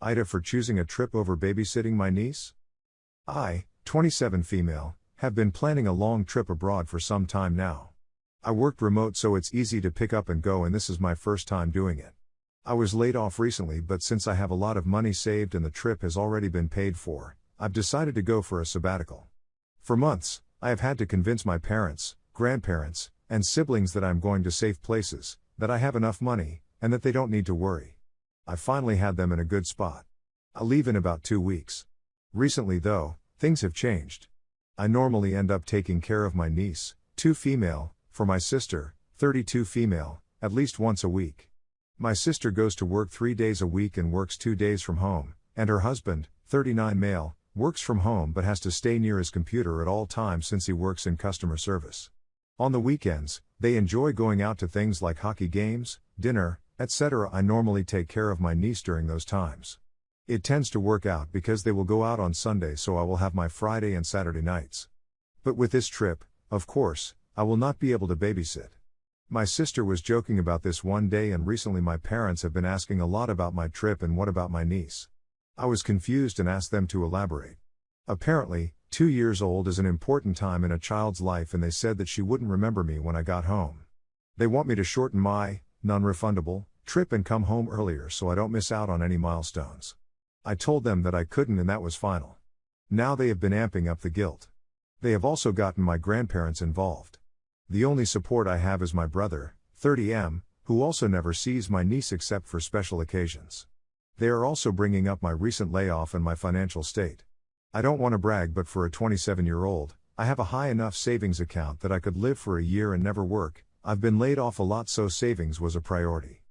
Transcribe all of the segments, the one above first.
AITA for choosing a trip over babysitting my niece? I, 27 female, have been planning a long trip abroad for some time now. I worked remote so it's easy to pick up and go, and this is my first time doing it. I was laid off recently, but since I have a lot of money saved and the trip has already been paid for, I've decided to go for a sabbatical. For months, I have had to convince my parents, grandparents, and siblings that I'm going to safe places, that I have enough money, and that they don't need to worry. I finally had them in a good spot. I leave in about 2 weeks. Recently though, things have changed. I normally end up taking care of my niece, 2 female, for my sister, 32 female, at least once a week. My sister goes to work 3 days a week and works 2 days from home, and her husband, 39 male, works from home but has to stay near his computer at all times since he works in customer service. On the weekends, they enjoy going out to things like hockey games, dinner, etc. I normally take care of my niece during those times. It tends to work out because they will go out on Sunday, so I will have my Friday and Saturday nights. But with this trip, of course, I will not be able to babysit. My sister was joking about this one day, and recently my parents have been asking a lot about my trip and what about my niece. I was confused and asked them to elaborate. Apparently, 2 years old is an important time in a child's life, and they said that she wouldn't remember me when I got home. They want me to shorten my, non-refundable, trip and come home earlier so I don't miss out on any milestones. I told them that I couldn't, and that was final. Now they have been amping up the guilt. They have also gotten my grandparents involved. The only support I have is my brother, 30M, who also never sees my niece except for special occasions. They are also bringing up my recent layoff and my financial state. I don't want to brag, but for a 27-year-old, I have a high enough savings account that I could live for a year and never work. I've been laid off a lot, so savings was a priority.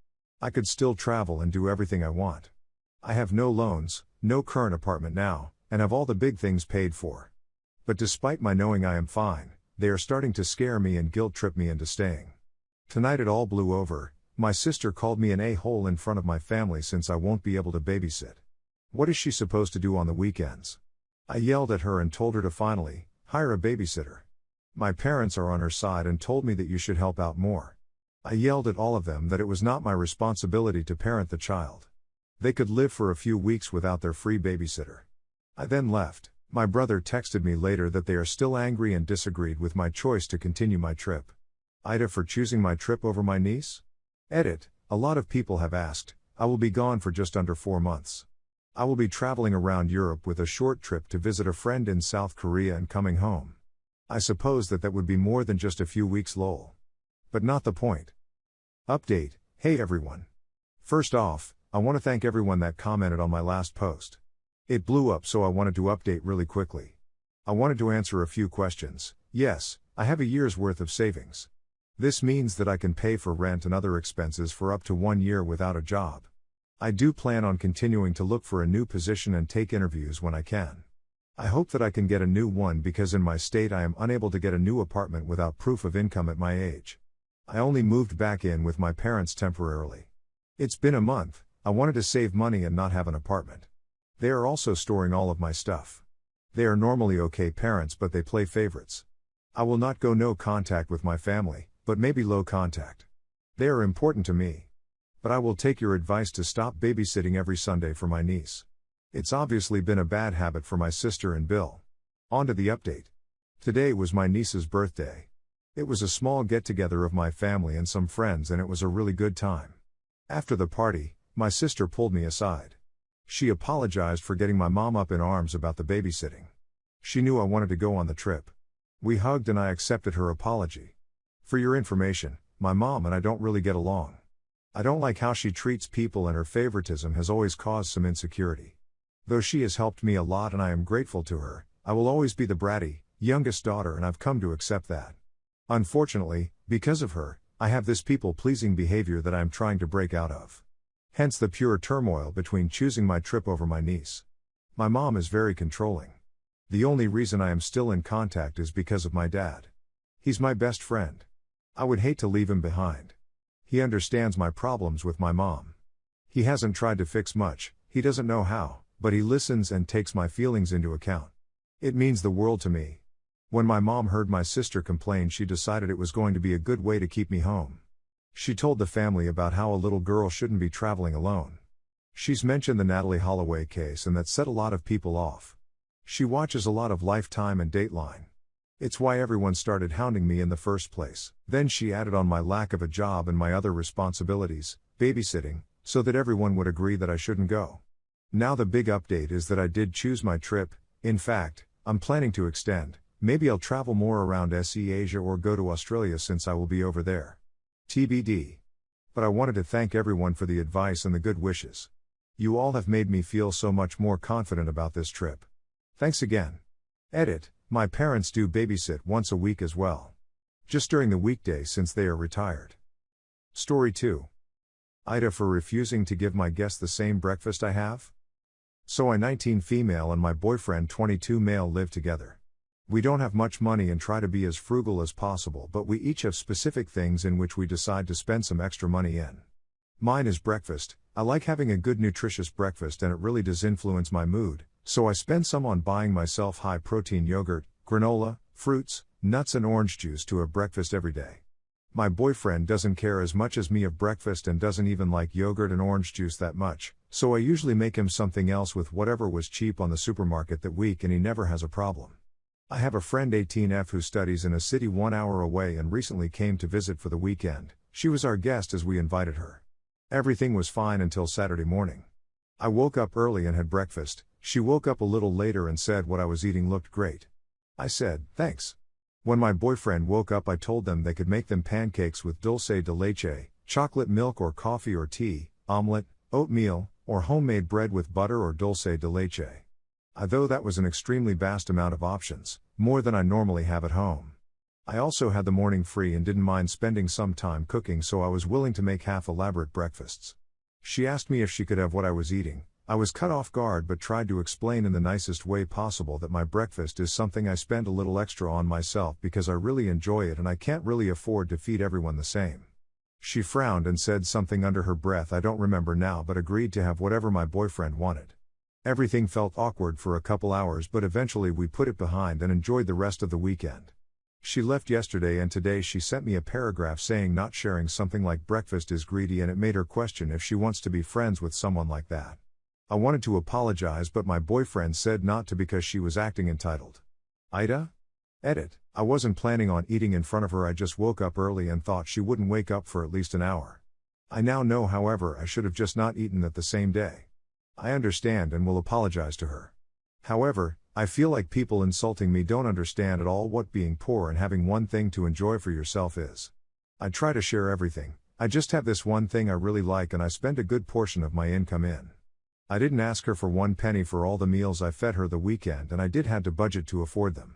I could still travel and do everything I want. I have no loans, no current apartment now, and have all the big things paid for. But despite my knowing I am fine, they are starting to scare me and guilt trip me into staying. Tonight it all blew over. My sister called me an a-hole in front of my family since I won't be able to babysit. What is she supposed to do on the weekends? I yelled at her and told her to finally hire a babysitter. My parents are on her side and told me that you should help out more. I yelled at all of them that it was not my responsibility to parent the child. They could live for a few weeks without their free babysitter. I then left. My brother texted me later that they are still angry and disagreed with my choice to continue my trip. AITA for choosing my trip over my niece? Edit. A lot of people have asked. I will be gone for just under 4 months. I will be traveling around Europe with a short trip to visit a friend in South Korea and coming home. I suppose that would be more than just a few weeks, lol. But not the point. Update. Hey everyone. First off, I want to thank everyone that commented on my last post. It blew up, so I wanted to update really quickly. I wanted to answer a few questions. Yes, I have a year's worth of savings. This means that I can pay for rent and other expenses for up to 1 year without a job. I do plan on continuing to look for a new position and take interviews when I can. I hope that I can get a new one, because in my state I am unable to get a new apartment without proof of income at my age. I only moved back in with my parents temporarily. It's been a month. I wanted to save money and not have an apartment. They are also storing all of my stuff. They are normally okay parents, but they play favorites. I will not go no contact with my family, but maybe low contact. They are important to me. But I will take your advice to stop babysitting every Sunday for my niece. It's obviously been a bad habit for my sister and Bill. On to the update. Today was my niece's birthday. It was a small get-together of my family and some friends, and it was a really good time. After the party, my sister pulled me aside. She apologized for getting my mom up in arms about the babysitting. She knew I wanted to go on the trip. We hugged and I accepted her apology. For your information, my mom and I don't really get along. I don't like how she treats people, and her favoritism has always caused some insecurity. Though she has helped me a lot and I am grateful to her, I will always be the bratty, youngest daughter, and I've come to accept that. Unfortunately, because of her, I have this people-pleasing behavior that I am trying to break out of. Hence the pure turmoil between choosing my trip over my niece. My mom is very controlling. The only reason I am still in contact is because of my dad. He's my best friend. I would hate to leave him behind. He understands my problems with my mom. He hasn't tried to fix much, he doesn't know how, but he listens and takes my feelings into account. It means the world to me. When my mom heard my sister complain, she decided it was going to be a good way to keep me home. She told the family about how a little girl shouldn't be traveling alone. She's mentioned the Natalie Holloway case and that set a lot of people off. She watches a lot of Lifetime and Dateline. It's why everyone started hounding me in the first place. Then she added on my lack of a job and my other responsibilities, babysitting, so that everyone would agree that I shouldn't go. Now the big update is that I did choose my trip. In fact, I'm planning to extend. Maybe I'll travel more around SE Asia or go to Australia since I will be over there. TBD. But I wanted to thank everyone for the advice and the good wishes. You all have made me feel so much more confident about this trip. Thanks again. Edit. My parents do babysit once a week as well. Just during the weekday since they are retired. Story 2. AITA for refusing to give my guest the same breakfast I have? So I 19 female and my boyfriend 22 male live together. We don't have much money and try to be as frugal as possible, but we each have specific things in which we decide to spend some extra money in. Mine is breakfast. I like having a good nutritious breakfast and it really does influence my mood, so I spend some on buying myself high-protein yogurt, granola, fruits, nuts and orange juice to have breakfast every day. My boyfriend doesn't care as much as me of breakfast and doesn't even like yogurt and orange juice that much, so I usually make him something else with whatever was cheap on the supermarket that week and he never has a problem. I have a friend 18F who studies in a city 1 hour away and recently came to visit for the weekend. She was our guest as we invited her. Everything was fine until Saturday morning. I woke up early and had breakfast. She woke up a little later and said what I was eating looked great. I said, thanks. When my boyfriend woke up I told them they could make them pancakes with dulce de leche, chocolate milk or coffee or tea, omelette, oatmeal, or homemade bread with butter or dulce de leche. Though that was an extremely vast amount of options, more than I normally have at home. I also had the morning free and didn't mind spending some time cooking, so I was willing to make half-elaborate breakfasts. She asked me if she could have what I was eating. I was caught off guard but tried to explain in the nicest way possible that my breakfast is something I spend a little extra on myself because I really enjoy it and I can't really afford to feed everyone the same. She frowned and said something under her breath I don't remember now, but agreed to have whatever my boyfriend wanted. Everything felt awkward for a couple hours, but eventually we put it behind and enjoyed the rest of the weekend. She left yesterday and today she sent me a paragraph saying not sharing something like breakfast is greedy and it made her question if she wants to be friends with someone like that. I wanted to apologize but my boyfriend said not to because she was acting entitled. AITA? Edit. I wasn't planning on eating in front of her, I just woke up early and thought she wouldn't wake up for at least an hour. I now know, however, I should have just not eaten that the same day. I understand and will apologize to her. However, I feel like people insulting me don't understand at all what being poor and having one thing to enjoy for yourself is. I try to share everything. I just have this one thing I really like and I spend a good portion of my income in. I didn't ask her for 1 penny for all the meals I fed her the weekend and I did had to budget to afford them.